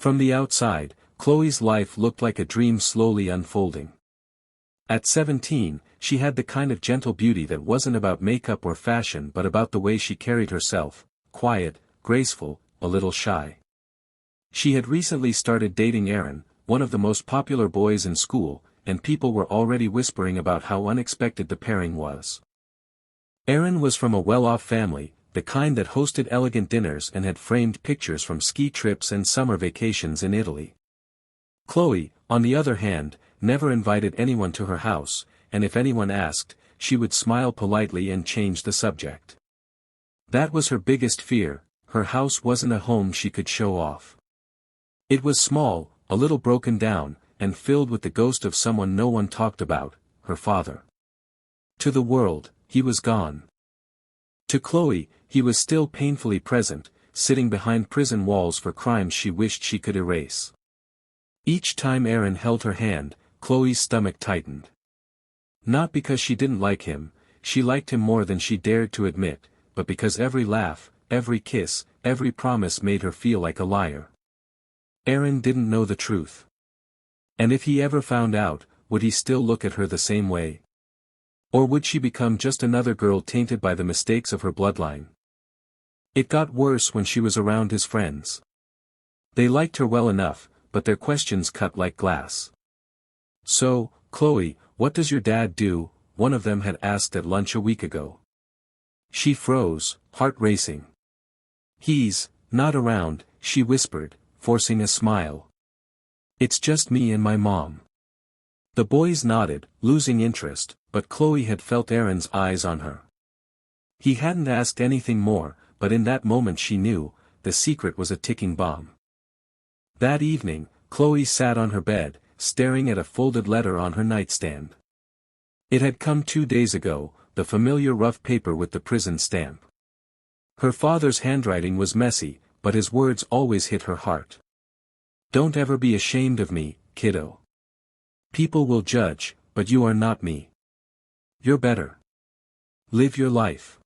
From the outside, Chloe's life looked like a dream slowly unfolding. At 17, she had the kind of gentle beauty that wasn't about makeup or fashion but about the way she carried herself, quiet, graceful, a little shy. She had recently started dating Aaron, one of the most popular boys in school, and people were already whispering about how unexpected the pairing was. Aaron was from a well-off family, the kind that hosted elegant dinners and had framed pictures from ski trips and summer vacations in Italy. Chloe, on the other hand, never invited anyone to her house, and if anyone asked, she would smile politely and change the subject. That was her biggest fear, her house wasn't a home she could show off. It was small, a little broken down, and filled with the ghost of someone no one talked about, her father. To the world, he was gone. To Chloe, he was still painfully present, sitting behind prison walls for crimes she wished she could erase. Each time Aaron held her hand, Chloe's stomach tightened. Not because she didn't like him, she liked him more than she dared to admit, but because every laugh, every kiss, every promise made her feel like a liar. Aaron didn't know the truth. And if he ever found out, would he still look at her the same way? Or would she become just another girl tainted by the mistakes of her bloodline? It got worse when she was around his friends. They liked her well enough, but their questions cut like glass. "So, Chloe, what does your dad do?" one of them had asked at lunch a week ago. She froze, heart racing. "He's not around," she whispered, forcing a smile. "It's just me and my mom." The boys nodded, losing interest, but Chloe had felt Aaron's eyes on her. He hadn't asked anything more, but in that moment she knew, the secret was a ticking bomb. That evening, Chloe sat on her bed, staring at a folded letter on her nightstand. It had come 2 days ago, the familiar rough paper with the prison stamp. Her father's handwriting was messy, but his words always hit her heart. "Don't ever be ashamed of me, kiddo. People will judge, but you are not me. You're better. Live your life.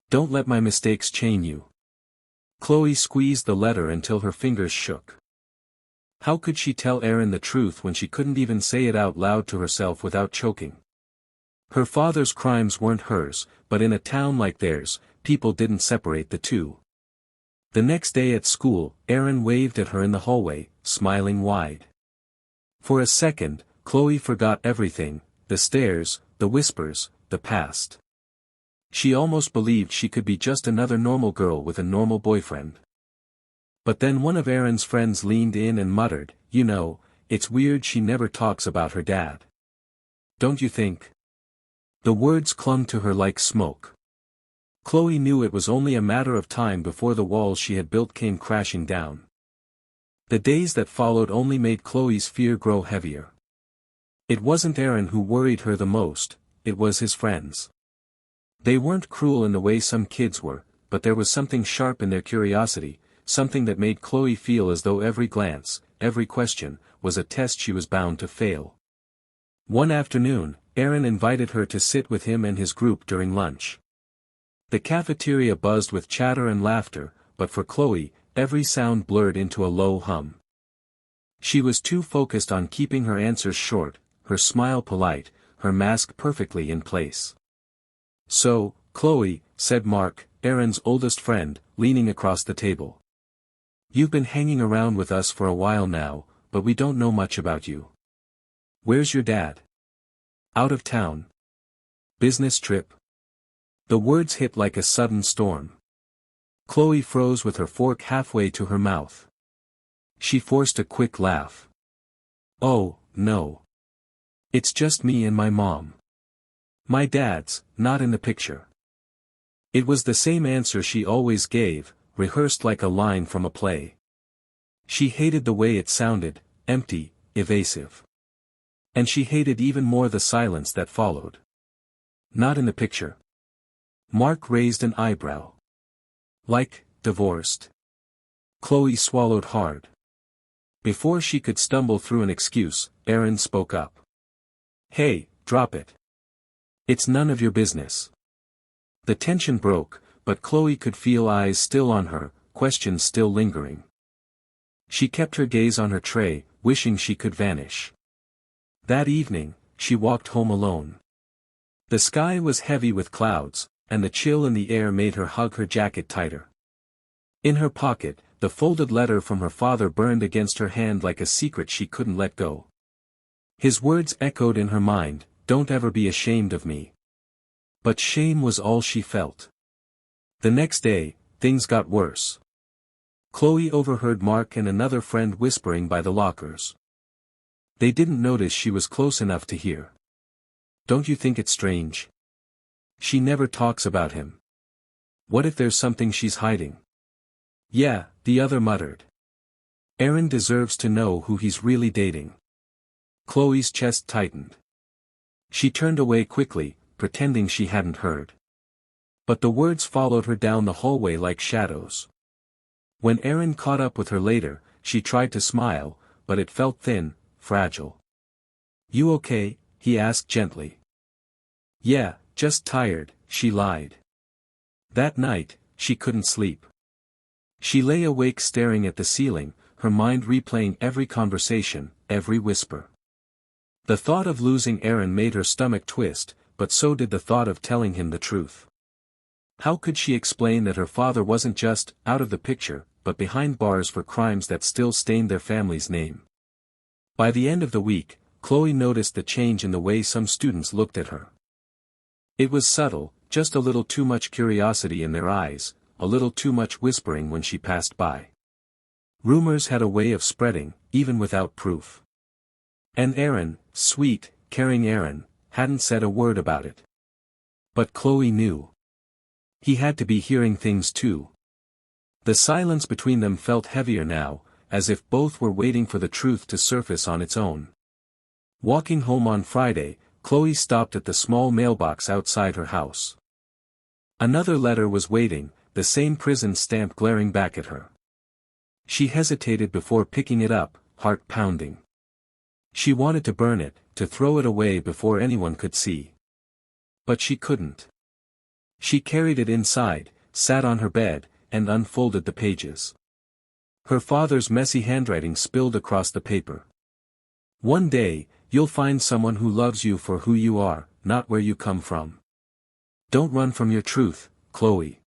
Don't let my mistakes chain you." Chloe squeezed the letter until her fingers shook. How could she tell Aaron the truth when she couldn't even say it out loud to herself without choking? Her father's crimes weren't hers, but in a town like theirs, people didn't separate the two. The next day at school, Aaron waved at her in the hallway, smiling wide. For a second, Chloe forgot everything, the stares, the whispers, the past. She almost believed she could be just another normal girl with a normal boyfriend. But then one of Aaron's friends leaned in and muttered, "You know, it's weird she never talks about her dad. Don't you think?" The words clung to her like smoke. Chloe knew it was only a matter of time before the walls she had built came crashing down. The days that followed only made Chloe's fear grow heavier. It wasn't Aaron who worried her the most, it was his friends. They weren't cruel in the way some kids were, but there was something sharp in their curiosity, something that made Chloe feel as though every glance, every question, was a test she was bound to fail. One afternoon, Aaron invited her to sit with him and his group during lunch. The cafeteria buzzed with chatter and laughter, but for Chloe, every sound blurred into a low hum. She was too focused on keeping her answers short, her smile polite, her mask perfectly in place. "So, Chloe," said Mark, Aaron's oldest friend, leaning across the table. "You've been hanging around with us for a while now, but we don't know much about you. Where's your dad? Out of town? Business trip?" The words hit like a sudden storm. Chloe froze with her fork halfway to her mouth. She forced a quick laugh. "Oh, no. It's just me and my mom. My dad's not in the picture." It was the same answer she always gave, rehearsed like a line from a play. She hated the way it sounded, empty, evasive. And she hated even more the silence that followed. "Not in the picture?" Mark raised an eyebrow. "Like, divorced?" Chloe swallowed hard. Before she could stumble through an excuse, Aaron spoke up. "Hey, drop it. It's none of your business." The tension broke, but Chloe could feel eyes still on her, questions still lingering. She kept her gaze on her tray, wishing she could vanish. That evening, she walked home alone. The sky was heavy with clouds, and the chill in the air made her hug her jacket tighter. In her pocket, the folded letter from her father burned against her hand like a secret she couldn't let go. His words echoed in her mind, "Don't ever be ashamed of me." But shame was all she felt. The next day, things got worse. Chloe overheard Mark and another friend whispering by the lockers. They didn't notice she was close enough to hear. "Don't you think it's strange? She never talks about him. What if there's something she's hiding?" "Yeah," the other muttered. "Aaron deserves to know who he's really dating." Chloe's chest tightened. She turned away quickly, pretending she hadn't heard. But the words followed her down the hallway like shadows. When Aaron caught up with her later, she tried to smile, but it felt thin, fragile. "You okay?" he asked gently. "Yeah, just tired," she lied. That night, she couldn't sleep. She lay awake staring at the ceiling, her mind replaying every conversation, every whisper. The thought of losing Aaron made her stomach twist, but so did the thought of telling him the truth. How could she explain that her father wasn't just out of the picture, but behind bars for crimes that still stained their family's name? By the end of the week, Chloe noticed the change in the way some students looked at her. It was subtle, just a little too much curiosity in their eyes, a little too much whispering when she passed by. Rumors had a way of spreading, even without proof. And Aaron, sweet, caring Aaron, hadn't said a word about it. But Chloe knew. He had to be hearing things too. The silence between them felt heavier now, as if both were waiting for the truth to surface on its own. Walking home on Friday, Chloe stopped at the small mailbox outside her house. Another letter was waiting, the same prison stamp glaring back at her. She hesitated before picking it up, heart pounding. She wanted to burn it, to throw it away before anyone could see. But she couldn't. She carried it inside, sat on her bed, and unfolded the pages. Her father's messy handwriting spilled across the paper. "One day, you'll find someone who loves you for who you are, not where you come from. Don't run from your truth, Chloe.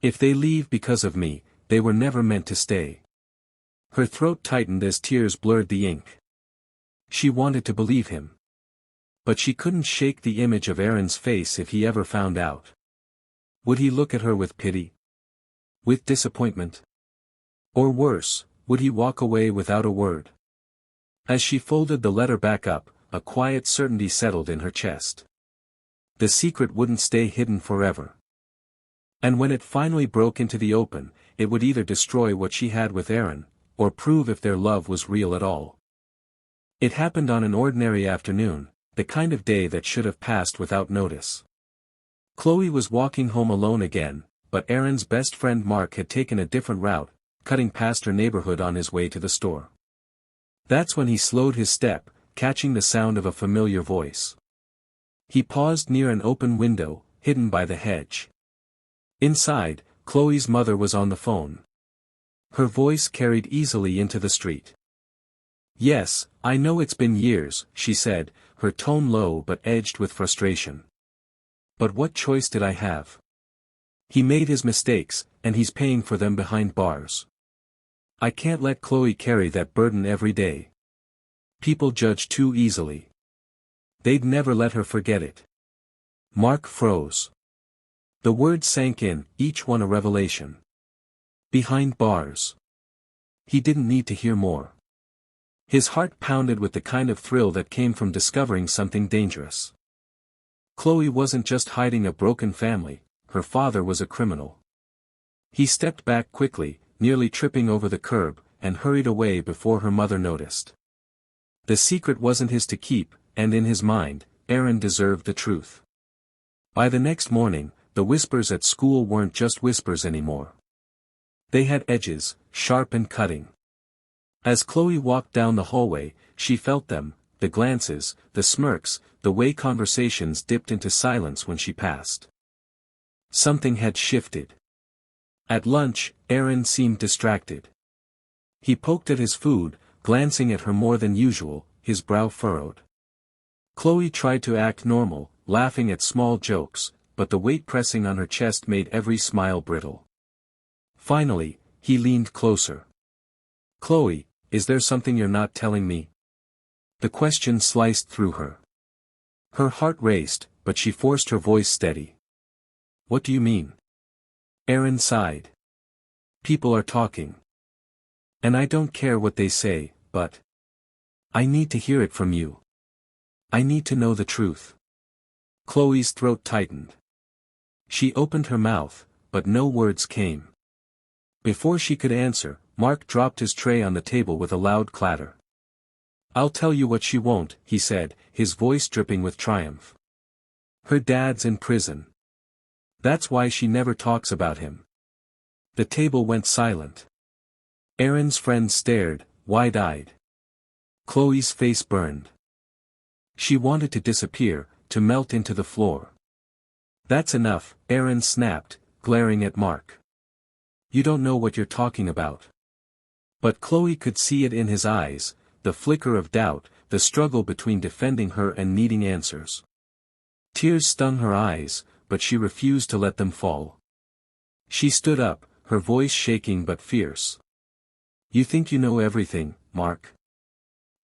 If they leave because of me, they were never meant to stay." Her throat tightened as tears blurred the ink. She wanted to believe him. But she couldn't shake the image of Aaron's face if he ever found out. Would he look at her with pity? With disappointment? Or worse, would he walk away without a word? As she folded the letter back up, a quiet certainty settled in her chest. The secret wouldn't stay hidden forever. And when it finally broke into the open, it would either destroy what she had with Aaron, or prove if their love was real at all. It happened on an ordinary afternoon, the kind of day that should have passed without notice. Chloe was walking home alone again, but Aaron's best friend Mark had taken a different route, cutting past her neighborhood on his way to the store. That's when he slowed his step, catching the sound of a familiar voice. He paused near an open window, hidden by the hedge. Inside, Chloe's mother was on the phone. Her voice carried easily into the street. "Yes, I know it's been years," she said, her tone low but edged with frustration. "But what choice did I have? He made his mistakes, and he's paying for them behind bars. I can't let Chloe carry that burden every day. People judge too easily. They'd never let her forget it." Mark froze. The words sank in, each one a revelation. Behind bars. He didn't need to hear more. His heart pounded with the kind of thrill that came from discovering something dangerous. Chloe wasn't just hiding a broken family, her father was a criminal. He stepped back quickly, nearly tripping over the curb, and hurried away before her mother noticed. The secret wasn't his to keep, and in his mind, Aaron deserved the truth. By the next morning, the whispers at school weren't just whispers anymore. They had edges, sharp and cutting. As Chloe walked down the hallway, she felt them, the glances, the smirks, the way conversations dipped into silence when she passed. Something had shifted. At lunch, Aaron seemed distracted. He poked at his food, glancing at her more than usual, his brow furrowed. Chloe tried to act normal, laughing at small jokes, but the weight pressing on her chest made every smile brittle. Finally, he leaned closer. "Chloe, is there something you're not telling me?" The question sliced through her. Her heart raced, but she forced her voice steady. "What do you mean?" Aaron sighed. "People are talking. And I don't care what they say, but I need to hear it from you. I need to know the truth." Chloe's throat tightened. She opened her mouth, but no words came. Before she could answer, Mark dropped his tray on the table with a loud clatter. "I'll tell you what she won't," he said, his voice dripping with triumph. "Her dad's in prison. That's why she never talks about him." The table went silent. Aaron's friends stared, wide-eyed. Chloe's face burned. She wanted to disappear, to melt into the floor. "That's enough," Aaron snapped, glaring at Mark. "You don't know what you're talking about." But Chloe could see it in his eyes, the flicker of doubt, the struggle between defending her and needing answers. Tears stung her eyes, but she refused to let them fall. She stood up, her voice shaking but fierce. "You think you know everything, Mark.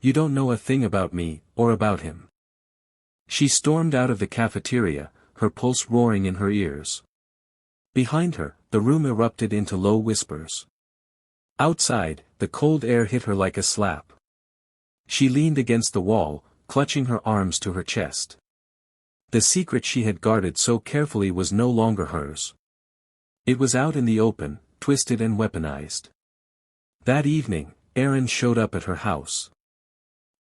You don't know a thing about me, or about him." She stormed out of the cafeteria, her pulse roaring in her ears. Behind her, the room erupted into low whispers. Outside, the cold air hit her like a slap. She leaned against the wall, clutching her arms to her chest. The secret she had guarded so carefully was no longer hers. It was out in the open, twisted and weaponized. That evening, Aaron showed up at her house.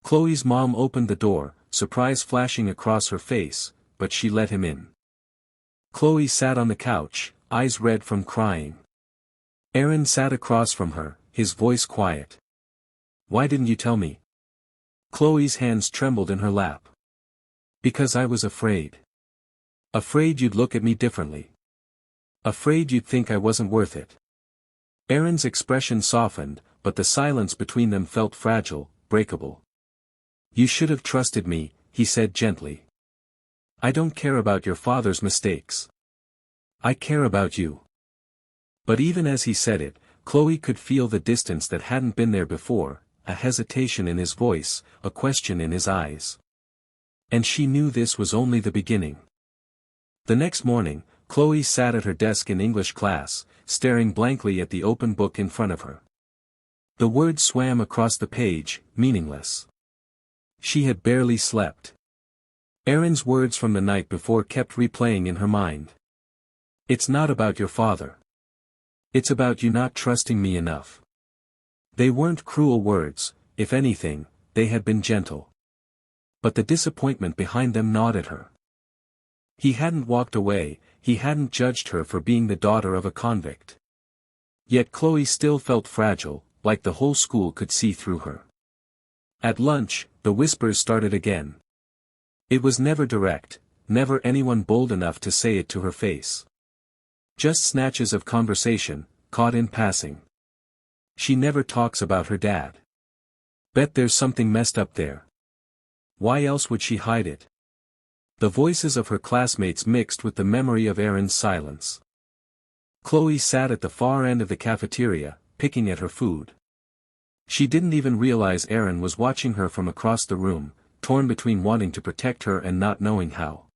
Chloe's mom opened the door, surprise flashing across her face, but she let him in. Chloe sat on the couch, eyes red from crying. Aaron sat across from her, his voice quiet. "Why didn't you tell me?" Chloe's hands trembled in her lap. "Because I was afraid. Afraid you'd look at me differently. Afraid you'd think I wasn't worth it." Aaron's expression softened, but the silence between them felt fragile, breakable. "You should have trusted me," he said gently. "I don't care about your father's mistakes. I care about you." But even as he said it, Chloe could feel the distance that hadn't been there before, a hesitation in his voice, a question in his eyes. And she knew this was only the beginning. The next morning, Chloe sat at her desk in English class, staring blankly at the open book in front of her. The words swam across the page, meaningless. She had barely slept. Aaron's words from the night before kept replaying in her mind. "It's not about your father. It's about you not trusting me enough." They weren't cruel words, if anything, they had been gentle. But the disappointment behind them gnawed at her. He hadn't walked away, he hadn't judged her for being the daughter of a convict. Yet Chloe still felt fragile, like the whole school could see through her. At lunch, the whispers started again. It was never direct, never anyone bold enough to say it to her face. Just snatches of conversation, caught in passing. "She never talks about her dad. Bet there's something messed up there. Why else would she hide it?" The voices of her classmates mixed with the memory of Aaron's silence. Chloe sat at the far end of the cafeteria, picking at her food. She didn't even realize Aaron was watching her from across the room, torn between wanting to protect her and not knowing how.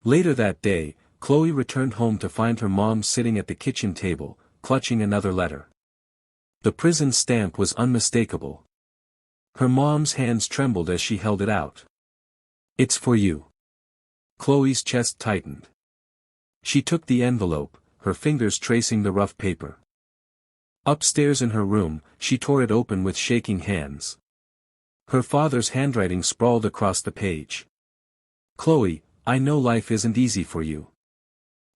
Later that day, Chloe returned home to find her mom sitting at the kitchen table, clutching another letter. The prison stamp was unmistakable. Her mom's hands trembled as she held it out. "It's for you." Chloe's chest tightened. She took the envelope, her fingers tracing the rough paper. Upstairs in her room, she tore it open with shaking hands. Her father's handwriting sprawled across the page. "Chloe, I know life isn't easy for you.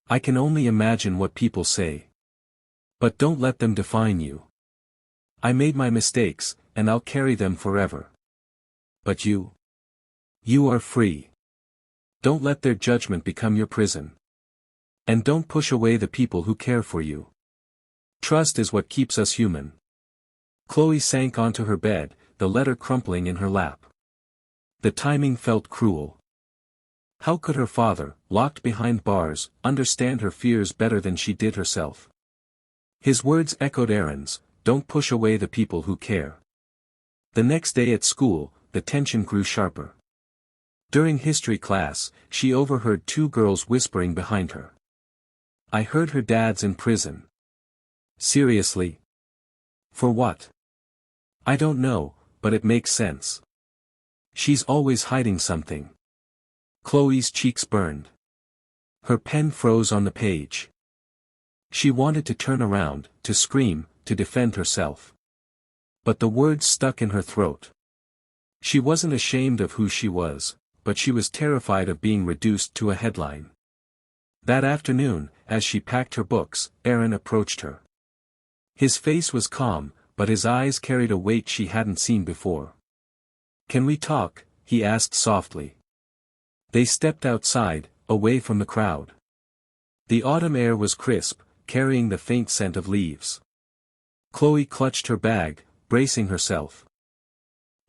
I can only imagine what people say. But don't let them define you. I made my mistakes, and I'll carry them forever. But you? You are free. Don't let their judgment become your prison. And don't push away the people who care for you. Trust is what keeps us human." Chloe sank onto her bed, the letter crumpling in her lap. The timing felt cruel. How could her father, locked behind bars, understand her fears better than she did herself? His words echoed Aaron's, "Don't push away the people who care." The next day at school, the tension grew sharper. During history class, she overheard two girls whispering behind her. "I heard her dad's in prison." "Seriously? For what?" "I don't know, but it makes sense. She's always hiding something." Chloe's cheeks burned. Her pen froze on the page. She wanted to turn around, to scream, to defend herself. But the words stuck in her throat. She wasn't ashamed of who she was, but she was terrified of being reduced to a headline. That afternoon, as she packed her books, Aaron approached her. His face was calm, but his eyes carried a weight she hadn't seen before. "Can we talk?" he asked softly. They stepped outside, away from the crowd. The autumn air was crisp, carrying the faint scent of leaves. Chloe clutched her bag, bracing herself.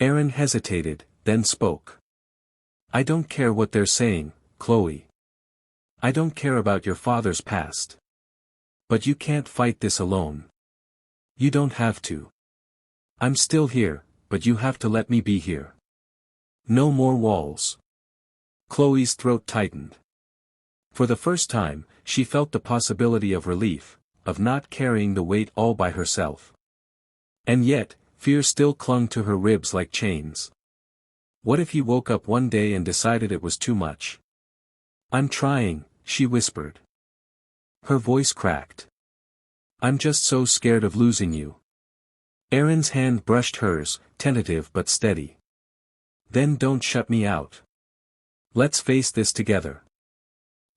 Aaron hesitated, then spoke. "I don't care what they're saying, Chloe. I don't care about your father's past. But you can't fight this alone. You don't have to. I'm still here, but you have to let me be here. No more walls." Chloe's throat tightened. For the first time, she felt the possibility of relief, of not carrying the weight all by herself. And yet, fear still clung to her ribs like chains. What if he woke up one day and decided it was too much? "I'm trying," she whispered. Her voice cracked. "I'm just so scared of losing you." Aaron's hand brushed hers, tentative but steady. "Then don't shut me out. Let's face this together.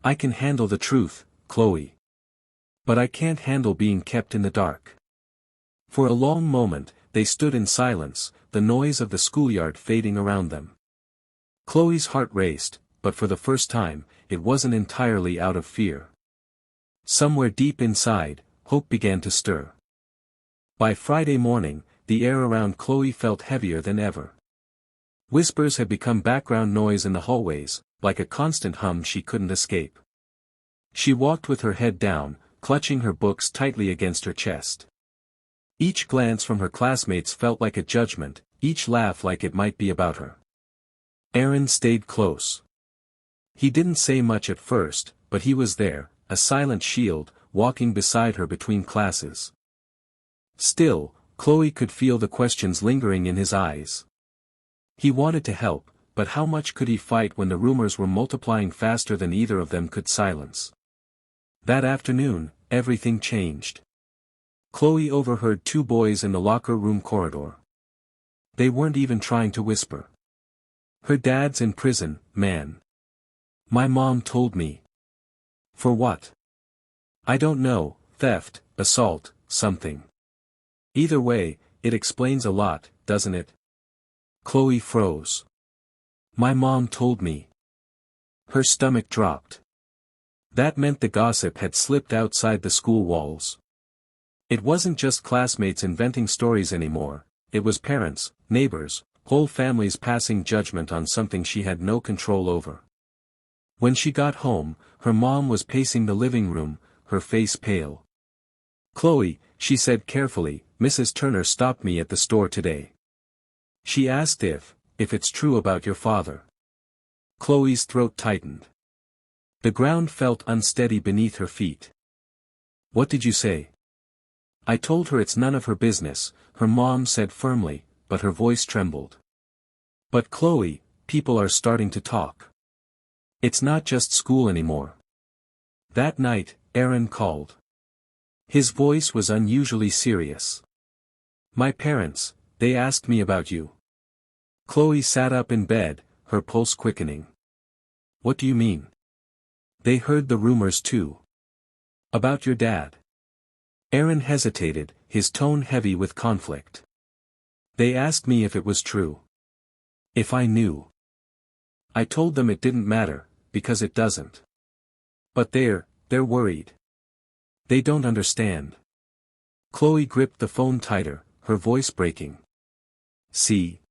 I can handle the truth, Chloe. But I can't handle being kept in the dark." For a long moment, they stood in silence, the noise of the schoolyard fading around them. Chloe's heart raced, but for the first time, it wasn't entirely out of fear. Somewhere deep inside, hope began to stir. By Friday morning, the air around Chloe felt heavier than ever. Whispers had become background noise in the hallways, like a constant hum she couldn't escape. She walked with her head down, clutching her books tightly against her chest. Each glance from her classmates felt like a judgment, each laugh like it might be about her. Aaron stayed close. He didn't say much at first, but he was there, a silent shield, walking beside her between classes. Still, Chloe could feel the questions lingering in his eyes. He wanted to help, but how much could he fight when the rumors were multiplying faster than either of them could silence? That afternoon, everything changed. Chloe overheard two boys in the locker room corridor. They weren't even trying to whisper. "Her dad's in prison, man. My mom told me." "For what?" "I don't know, theft, assault, something. Either way, it explains a lot, doesn't it?" Chloe froze. "My mom told me." Her stomach dropped. That meant the gossip had slipped outside the school walls. It wasn't just classmates inventing stories anymore, it was parents, neighbors, whole families passing judgment on something she had no control over. When she got home, her mom was pacing the living room, her face pale. "Chloe," she said carefully, "Mrs. Turner stopped me at the store today. She asked if it's true about your father." Chloe's throat tightened. The ground felt unsteady beneath her feet. "What did you say?" "I told her it's none of her business," her mom said firmly, but her voice trembled. "But Chloe, people are starting to talk. It's not just school anymore." That night, Aaron called. His voice was unusually serious. "My parents, they asked me about you." Chloe sat up in bed, her pulse quickening. "What do you mean?" "They heard the rumors too. About your dad." Aaron hesitated, his tone heavy with conflict. "They asked me if it was true. If I knew. I told them it didn't matter, because it doesn't. But they're worried. They don't understand." Chloe gripped the phone tighter, her voice breaking. See?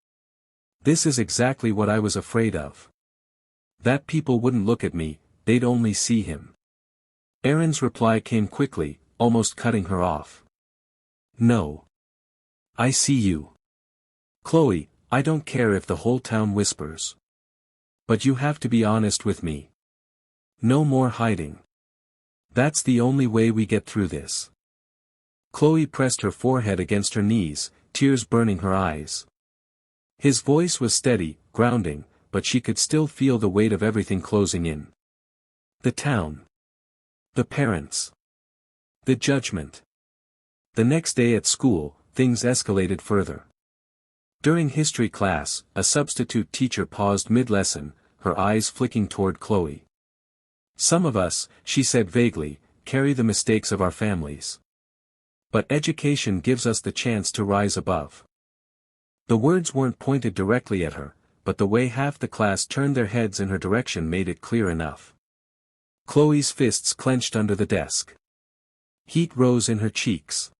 This is exactly what I was afraid of. That people wouldn't look at me, they'd only see him. Aaron's reply came quickly, almost cutting her off. No. I see you. Chloe, I don't care if the whole town whispers. But you have to be honest with me. No more hiding. That's the only way we get through this. Chloe pressed her forehead against her knees, tears burning her eyes. His voice was steady, grounding, but she could still feel the weight of everything closing in. The town. The parents. The judgment. The next day at school, things escalated further. During history class, a substitute teacher paused mid-lesson, her eyes flicking toward Chloe. Some of us, she said vaguely, carry the mistakes of our families. But education gives us the chance to rise above. The words weren't pointed directly at her, but the way half the class turned their heads in her direction made it clear enough. Chloe's fists clenched under the desk. Heat rose in her cheeks.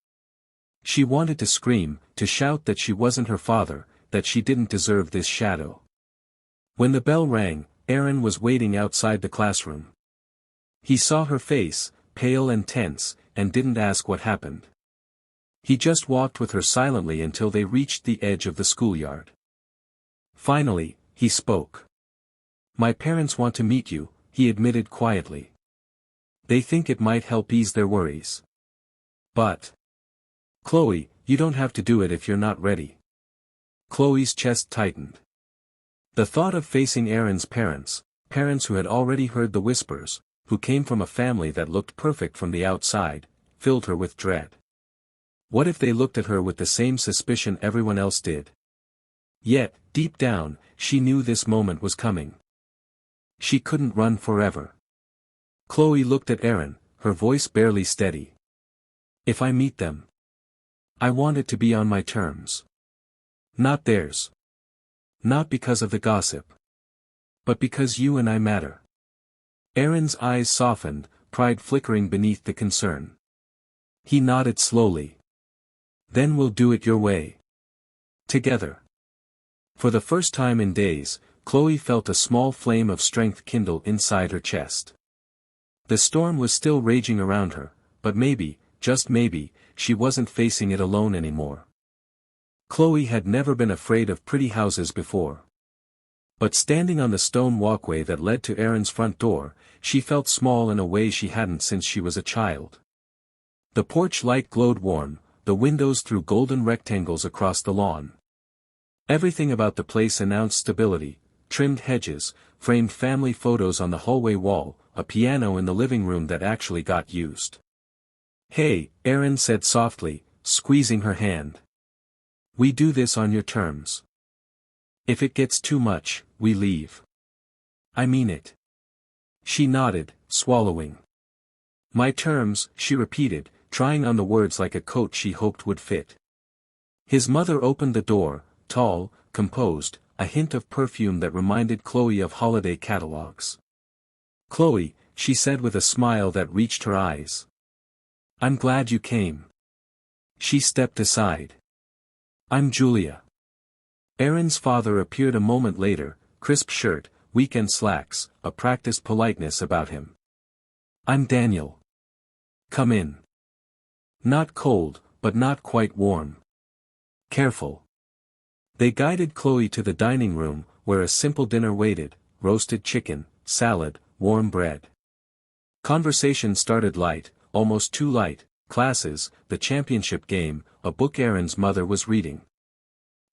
She wanted to scream, to shout that she wasn't her father, that she didn't deserve this shadow. When the bell rang, Aaron was waiting outside the classroom. He saw her face, pale and tense, and didn't ask what happened. He just walked with her silently until they reached the edge of the schoolyard. Finally, he spoke. My parents want to meet you, he admitted quietly. They think it might help ease their worries. But, Chloe, you don't have to do it if you're not ready. Chloe's chest tightened. The thought of facing Aaron's parents who had already heard the whispers, who came from a family that looked perfect from the outside, filled her with dread. What if they looked at her with the same suspicion everyone else did? Yet, deep down, she knew this moment was coming. She couldn't run forever. Chloe looked at Aaron, her voice barely steady. If I meet them, I want it to be on my terms. Not theirs. Not because of the gossip. But because you and I matter. Aaron's eyes softened, pride flickering beneath the concern. He nodded slowly. Then we'll do it your way. Together. For the first time in days, Chloe felt a small flame of strength kindle inside her chest. The storm was still raging around her, but maybe, just maybe, she wasn't facing it alone anymore. Chloe had never been afraid of pretty houses before. But standing on the stone walkway that led to Aaron's front door, she felt small in a way she hadn't since she was a child. The porch light glowed warm, the windows threw golden rectangles across the lawn. Everything about the place announced stability: trimmed hedges, framed family photos on the hallway wall, a piano in the living room that actually got used. Hey, Aaron said softly, squeezing her hand. We do this on your terms. If it gets too much, we leave. I mean it. She nodded, swallowing. My terms, she repeated, trying on the words like a coat she hoped would fit. His mother opened the door, tall, composed, a hint of perfume that reminded Chloe of holiday catalogs. Chloe, she said with a smile that reached her eyes. I'm glad you came. She stepped aside. I'm Julia. Aaron's father appeared a moment later, crisp shirt, weekend slacks, a practiced politeness about him. I'm Daniel. Come in. Not cold, but not quite warm. Careful. They guided Chloe to the dining room, where a simple dinner waited: roasted chicken, salad, warm bread. Conversation started light, almost too light: classes, the championship game, a book Aaron's mother was reading.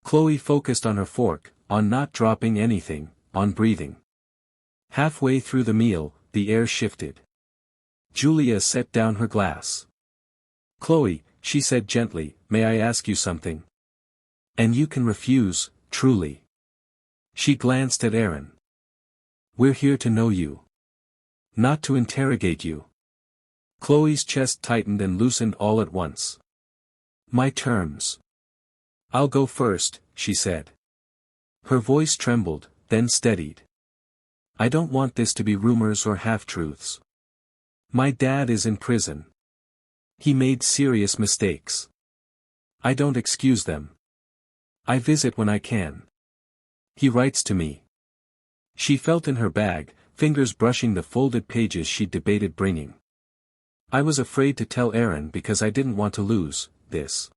Chloe focused on her fork, on not dropping anything, on breathing. Halfway through the meal, the air shifted. Julia set down her glass. Chloe, she said gently, may I ask you something? And you can refuse, truly. She glanced at Aaron. We're here to know you. Not to interrogate you. Chloe's chest tightened and loosened all at once. My terms. I'll go first, she said. Her voice trembled, then steadied. I don't want this to be rumors or half-truths. My dad is in prison. He made serious mistakes. I don't excuse them. I visit when I can. He writes to me. She felt in her bag, fingers brushing the folded pages she'd debated bringing. I was afraid to tell Aaron because I didn't want to lose this.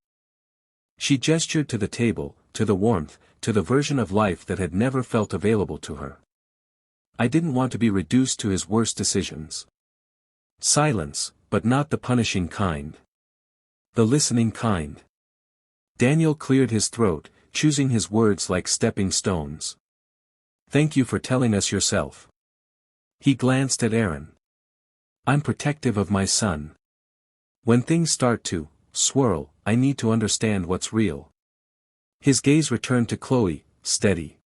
She gestured to the table, to the warmth, to the version of life that had never felt available to her. I didn't want to be reduced to his worst decisions. Silence, but not the punishing kind. The listening kind. Daniel cleared his throat, choosing his words like stepping stones. Thank you for telling us yourself. He glanced at Aaron. I'm protective of my son. When things start to swirl, I need to understand what's real. His gaze returned to Chloe, steady.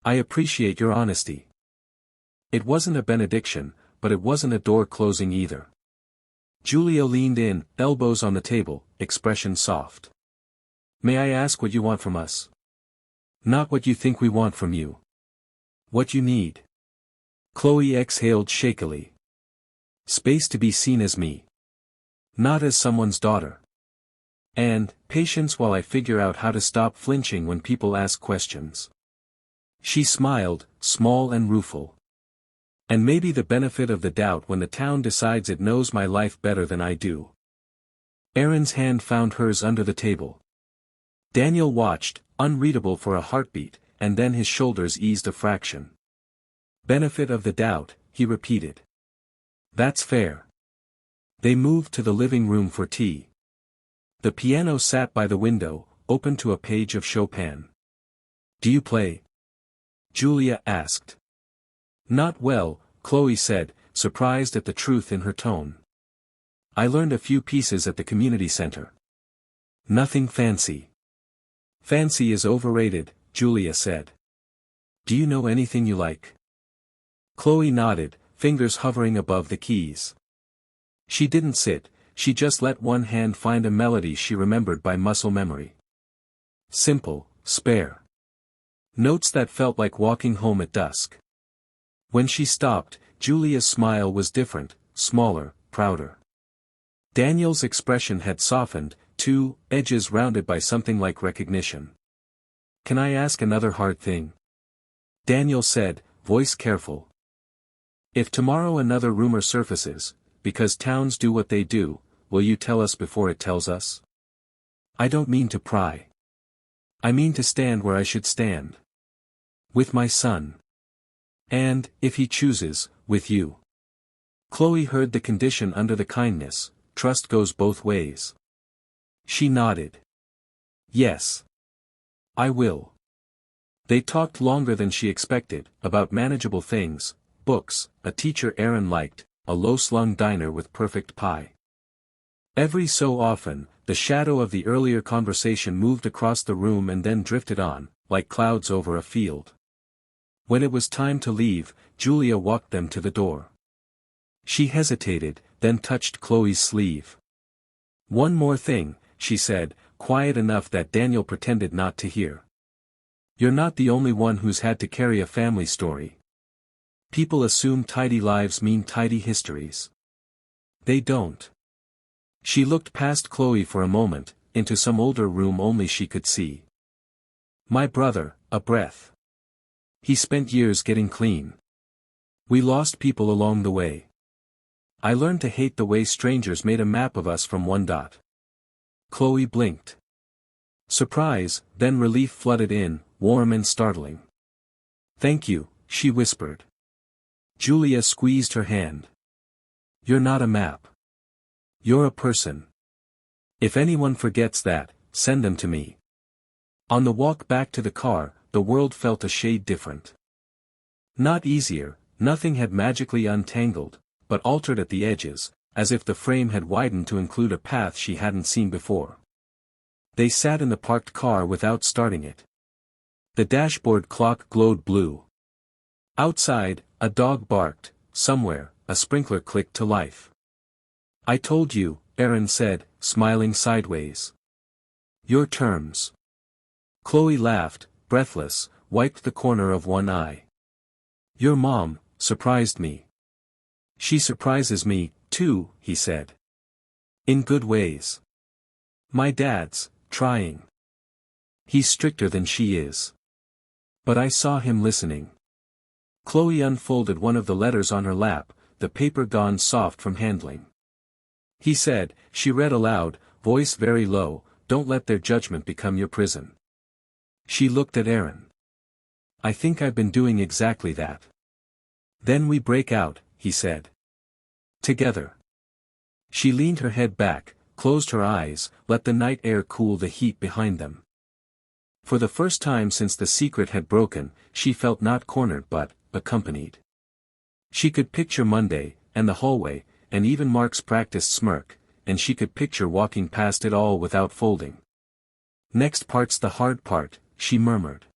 I appreciate your honesty. It wasn't a benediction, but it wasn't a door closing either. Julia leaned in, elbows on the table, expression soft. May I ask what you want from us? Not what you think we want from you. What you need. Chloe exhaled shakily. Space to be seen as me. Not as someone's daughter. And, patience while I figure out how to stop flinching when people ask questions. She smiled, small and rueful. And maybe the benefit of the doubt when the town decides it knows my life better than I do. Aaron's hand found hers under the table. Daniel watched, unreadable for a heartbeat, and then his shoulders eased a fraction. Benefit of the doubt, he repeated. That's fair. They moved to the living room for tea. The piano sat by the window, open to a page of Chopin. Do you play? Julia asked. Not well, Chloe said, surprised at the truth in her tone. I learned a few pieces at the community center. Nothing fancy. Fancy is overrated, Julia said. Do you know anything you like? Chloe nodded, fingers hovering above the keys. She didn't sit, she just let one hand find a melody she remembered by muscle memory. Simple, spare. Notes that felt like walking home at dusk. When she stopped, Julia's smile was different, smaller, prouder. Daniel's expression had softened, too, edges rounded by something like recognition. Can I ask another hard thing? Daniel said, voice careful. If tomorrow another rumor surfaces, because towns do what they do, will you tell us before it tells us? I don't mean to pry. I mean to stand where I should stand. With my son. And, if he chooses, with you. Chloe heard the condition under the kindness, trust goes both ways. She nodded. Yes. I will. They talked longer than she expected, about manageable things, books, a teacher Aaron liked, a low-slung diner with perfect pie. Every so often, the shadow of the earlier conversation moved across the room and then drifted on, like clouds over a field. When it was time to leave, Julia walked them to the door. She hesitated, then touched Chloe's sleeve. One more thing, she said, quiet enough that Daniel pretended not to hear. You're not the only one who's had to carry a family story. People assume tidy lives mean tidy histories. They don't. She looked past Chloe for a moment, into some older room only she could see. My brother, a breath. He spent years getting clean. We lost people along the way. I learned to hate the way strangers made a map of us from one dot. Chloe blinked. Surprise, then relief flooded in, warm and startling. Thank you, she whispered. Julia squeezed her hand. You're not a map. You're a person. If anyone forgets that, send them to me. On the walk back to the car, the world felt a shade different. Not easier, nothing had magically untangled, but altered at the edges, as if the frame had widened to include a path she hadn't seen before. They sat in the parked car without starting it. The dashboard clock glowed blue. Outside, a dog barked, somewhere, a sprinkler clicked to life. I told you, Aaron said, smiling sideways. Your terms. Chloe laughed, breathless, wiped the corner of one eye. Your mom surprised me. She surprises me, too, he said. In good ways. My dad's trying. He's stricter than she is. But I saw him listening. Chloe unfolded one of the letters on her lap, the paper gone soft from handling. He said, she read aloud, voice very low, don't let their judgment become your prison. She looked at Aaron. I think I've been doing exactly that. Then we break out, he said. Together. She leaned her head back, closed her eyes, let the night air cool the heat behind them. For the first time since the secret had broken, she felt not cornered but accompanied. She could picture Monday, and the hallway, and even Mark's practiced smirk, and she could picture walking past it all without folding. Next part's the hard part, she murmured.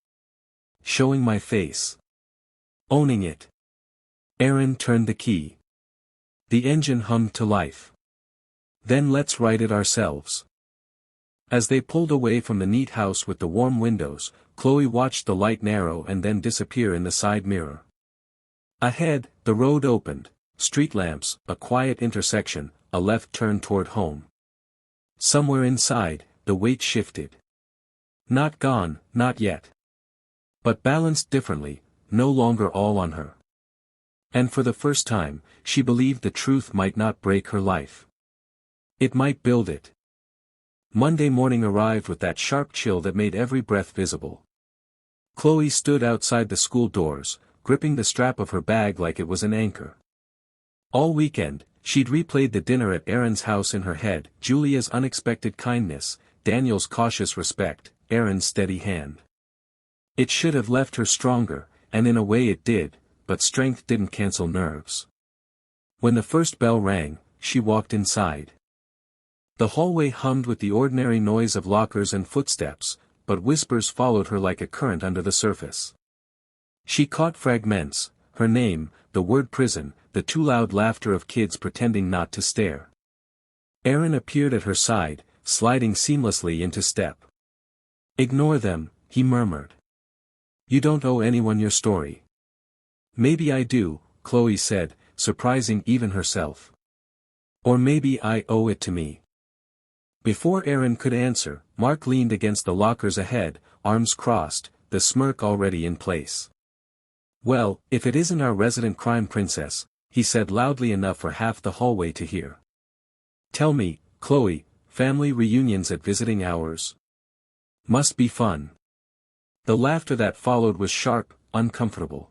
Showing my face. Owning it. Aaron turned the key. The engine hummed to life. Then let's write it ourselves. As they pulled away from the neat house with the warm windows, Chloe watched the light narrow and then disappear in the side mirror. Ahead, the road opened, street lamps, a quiet intersection, a left turn toward home. Somewhere inside, the weight shifted. Not gone, not yet. But balanced differently, no longer all on her. And for the first time, she believed the truth might not break her life. It might build it. Monday morning arrived with that sharp chill that made every breath visible. Chloe stood outside the school doors, gripping the strap of her bag like it was an anchor. All weekend, she'd replayed the dinner at Aaron's house in her head, Julia's unexpected kindness, Daniel's cautious respect, Aaron's steady hand. It should have left her stronger, and in a way it did, but strength didn't cancel nerves. When the first bell rang, she walked inside. The hallway hummed with the ordinary noise of lockers and footsteps, but whispers followed her like a current under the surface. She caught fragments, her name, the word prison, the too loud laughter of kids pretending not to stare. Aaron appeared at her side, sliding seamlessly into step. Ignore them, he murmured. You don't owe anyone your story. Maybe I do, Chloe said, surprising even herself. Or maybe I owe it to me. Before Aaron could answer, Mark leaned against the lockers ahead, arms crossed, the smirk already in place. Well, if it isn't our resident crime princess, he said loudly enough for half the hallway to hear. Tell me, Chloe, family reunions at visiting hours? Must be fun. The laughter that followed was sharp, uncomfortable.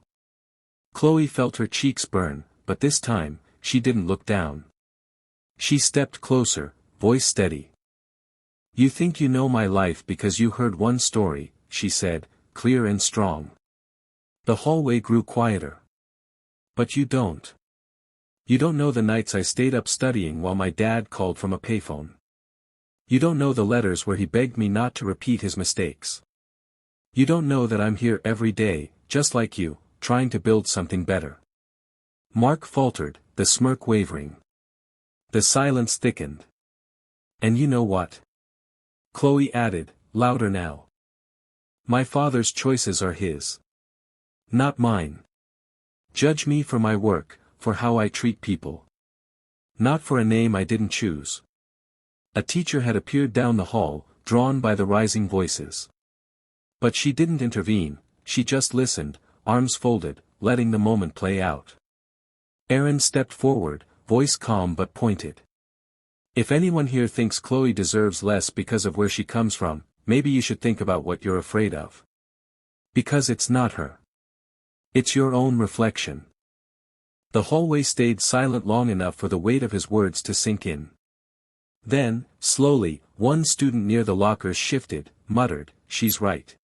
Chloe felt her cheeks burn, but this time, she didn't look down. She stepped closer, voice steady. You think you know my life because you heard one story, she said, clear and strong. The hallway grew quieter. But you don't. You don't know the nights I stayed up studying while my dad called from a payphone. You don't know the letters where he begged me not to repeat his mistakes. You don't know that I'm here every day, just like you, trying to build something better. Mark faltered, the smirk wavering. The silence thickened. And you know what? Chloe added, louder now. My father's choices are his. Not mine. Judge me for my work, for how I treat people. Not for a name I didn't choose. A teacher had appeared down the hall, drawn by the rising voices. But she didn't intervene, she just listened, arms folded, letting the moment play out. Aaron stepped forward, voice calm but pointed. If anyone here thinks Chloe deserves less because of where she comes from, maybe you should think about what you're afraid of. Because it's not her. It's your own reflection. The hallway stayed silent long enough for the weight of his words to sink in. Then, slowly, one student near the lockers shifted, muttered, she's right.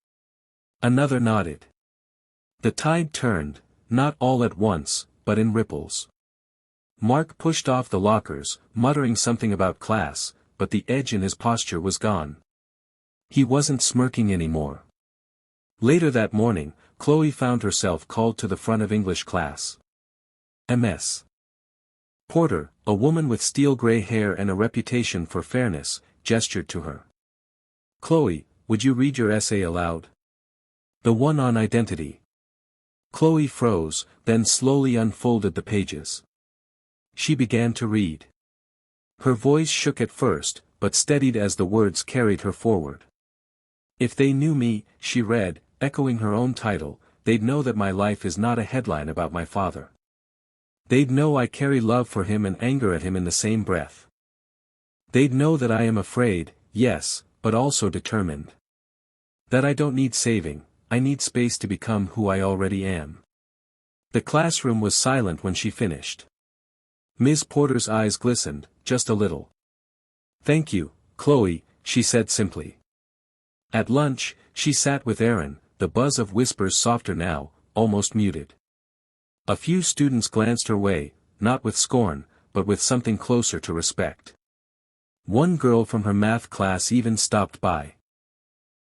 Another nodded. The tide turned, not all at once, but in ripples. Mark pushed off the lockers, muttering something about class, but the edge in his posture was gone. He wasn't smirking anymore. Later that morning, Chloe found herself called to the front of English class. Ms. Porter, a woman with steel-gray hair and a reputation for fairness, gestured to her. Chloe, would you read your essay aloud? The one on identity. Chloe froze, then slowly unfolded the pages. She began to read. Her voice shook at first, but steadied as the words carried her forward. If they knew me, she read, echoing her own title, they'd know that my life is not a headline about my father. They'd know I carry love for him and anger at him in the same breath. They'd know that I am afraid, yes, but also determined. That I don't need saving, I need space to become who I already am. The classroom was silent when she finished. Ms. Porter's eyes glistened, just a little. "Thank you, Chloe," she said simply. At lunch, she sat with Aaron, the buzz of whispers softer now, almost muted. A few students glanced her way, not with scorn, but with something closer to respect. One girl from her math class even stopped by.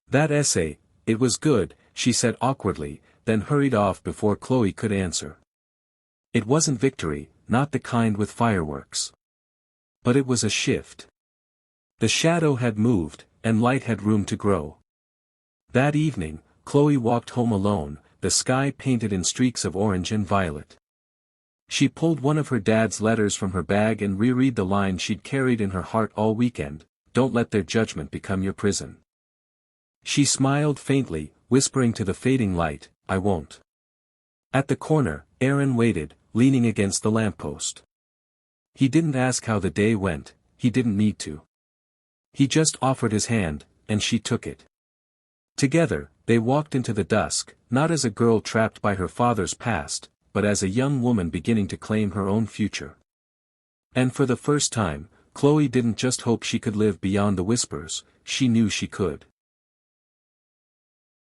"That essay, it was good," she said awkwardly, then hurried off before Chloe could answer. It wasn't victory, not the kind with fireworks. But it was a shift. The shadow had moved, and light had room to grow. That evening, Chloe walked home alone, the sky painted in streaks of orange and violet. She pulled one of her dad's letters from her bag and reread the line she'd carried in her heart all weekend, "Don't let their judgment become your prison." She smiled faintly, whispering to the fading light, "I won't." At the corner, Aaron waited, leaning against the lamppost. He didn't ask how the day went, he didn't need to. He just offered his hand, and she took it. Together, they walked into the dusk, not as a girl trapped by her father's past, but as a young woman beginning to claim her own future. And for the first time, Chloe didn't just hope she could live beyond the whispers, she knew she could.